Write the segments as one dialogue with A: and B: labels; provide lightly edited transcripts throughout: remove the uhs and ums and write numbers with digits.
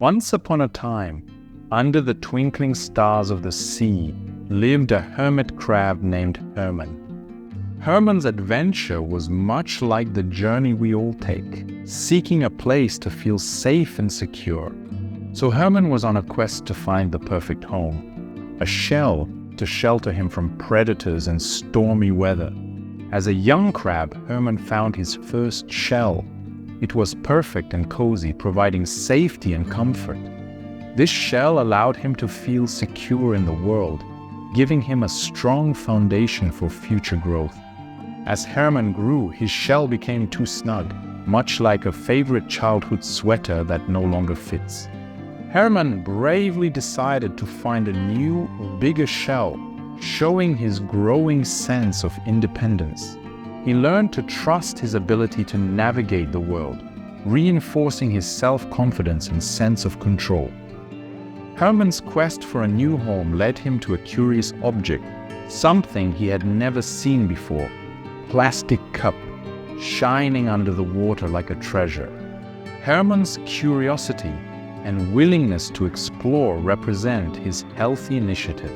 A: Once upon a time, under the twinkling stars of the sea, lived a hermit crab named Herman. Herman's adventure was much like the journey we all take, seeking a place to feel safe and secure. So Herman was on a quest to find the perfect home, a shell to shelter him from predators and stormy weather. As a young crab, Herman found his first shell. It was perfect and cozy, providing safety and comfort. This shell allowed him to feel secure in the world, giving him a strong foundation for future growth. As Herman grew, his shell became too snug, much like a favorite childhood sweater that no longer fits. Herman bravely decided to find a new, bigger shell, showing his growing sense of independence. He learned to trust his ability to navigate the world, reinforcing his self-confidence and sense of control. Herman's quest for a new home led him to a curious object, something he had never seen before: a plastic cup, shining under the water like a treasure. Herman's curiosity and willingness to explore represent his healthy initiative.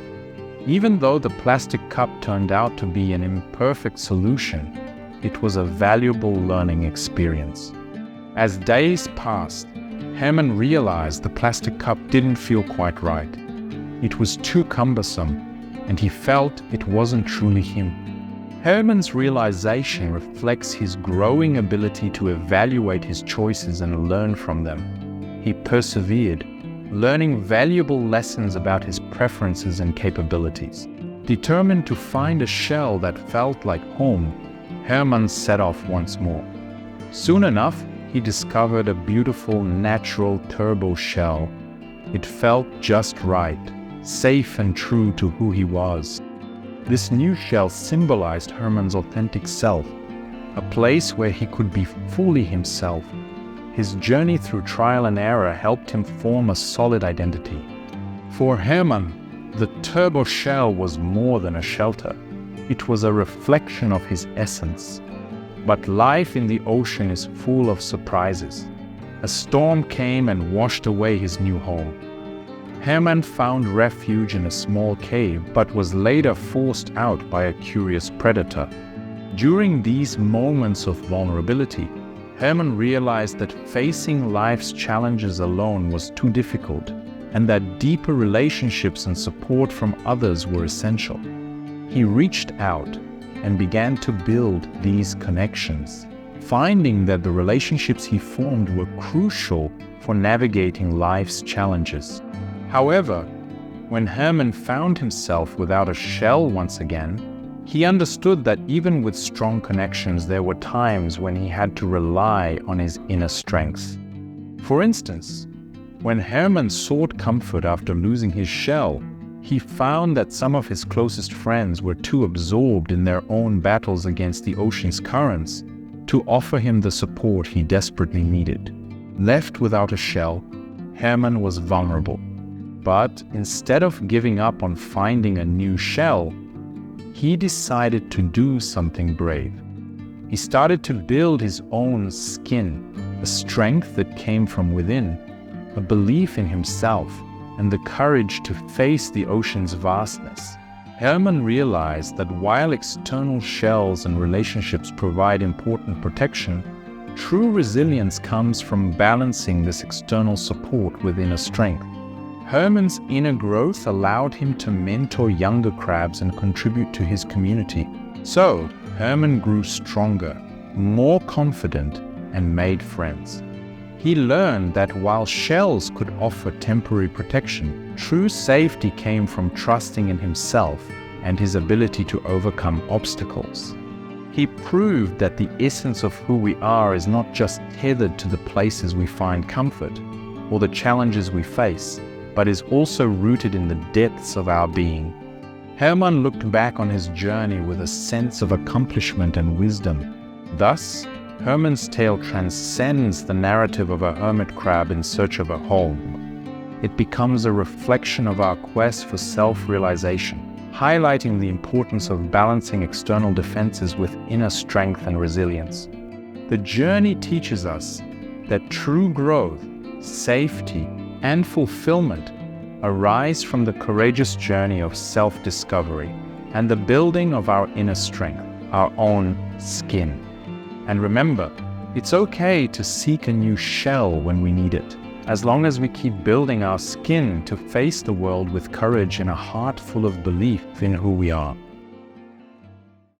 A: Even though the plastic cup turned out to be an imperfect solution, it was a valuable learning experience. As days passed, Herman realized the plastic cup didn't feel quite right. It was too cumbersome, and he felt it wasn't truly him. Herman's realization reflects his growing ability to evaluate his choices and learn from them. He persevered, learning valuable lessons about his preferences and capabilities. Determined to find a shell that felt like home, Herman set off once more. Soon enough, he discovered a beautiful, natural turbo shell. It felt just right, safe and true to who he was. This new shell symbolized Herman's authentic self, a place where he could be fully himself. His journey through trial and error helped him form a solid identity. For Herman, the turbo shell was more than a shelter. It was a reflection of his essence. But life in the ocean is full of surprises. A storm came and washed away his new home. Herman found refuge in a small cave, but was later forced out by a curious predator. During these moments of vulnerability, Herman realized that facing life's challenges alone was too difficult, and that deeper relationships and support from others were essential. He reached out and began to build these connections, finding that the relationships he formed were crucial for navigating life's challenges. However, when Herman found himself without a shell once again, he understood that even with strong connections, there were times when he had to rely on his inner strength. For instance, when Herman sought comfort after losing his shell, he found that some of his closest friends were too absorbed in their own battles against the ocean's currents to offer him the support he desperately needed. Left without a shell, Herman was vulnerable. But instead of giving up on finding a new shell, he decided to do something brave. He started to build his own skin, a strength that came from within, a belief in himself, and the courage to face the ocean's vastness. Herman realized that while external shells and relationships provide important protection, true resilience comes from balancing this external support with inner strength. Herman's inner growth allowed him to mentor younger crabs and contribute to his community. So, Herman grew stronger, more confident, and made friends. He learned that while shells could offer temporary protection, true safety came from trusting in himself and his ability to overcome obstacles. He proved that the essence of who we are is not just tethered to the places we find comfort or the challenges we face, but is also rooted in the depths of our being. Herman looked back on his journey with a sense of accomplishment and wisdom. Thus, Herman's tale transcends the narrative of a hermit crab in search of a home. It becomes a reflection of our quest for self-realization, highlighting the importance of balancing external defenses with inner strength and resilience. The journey teaches us that true growth, safety, and fulfillment arise from the courageous journey of self-discovery and the building of our inner strength, our own skin. And remember, it's okay to seek a new shell when we need it, as long as we keep building our skin to face the world with courage and a heart full of belief in who we are.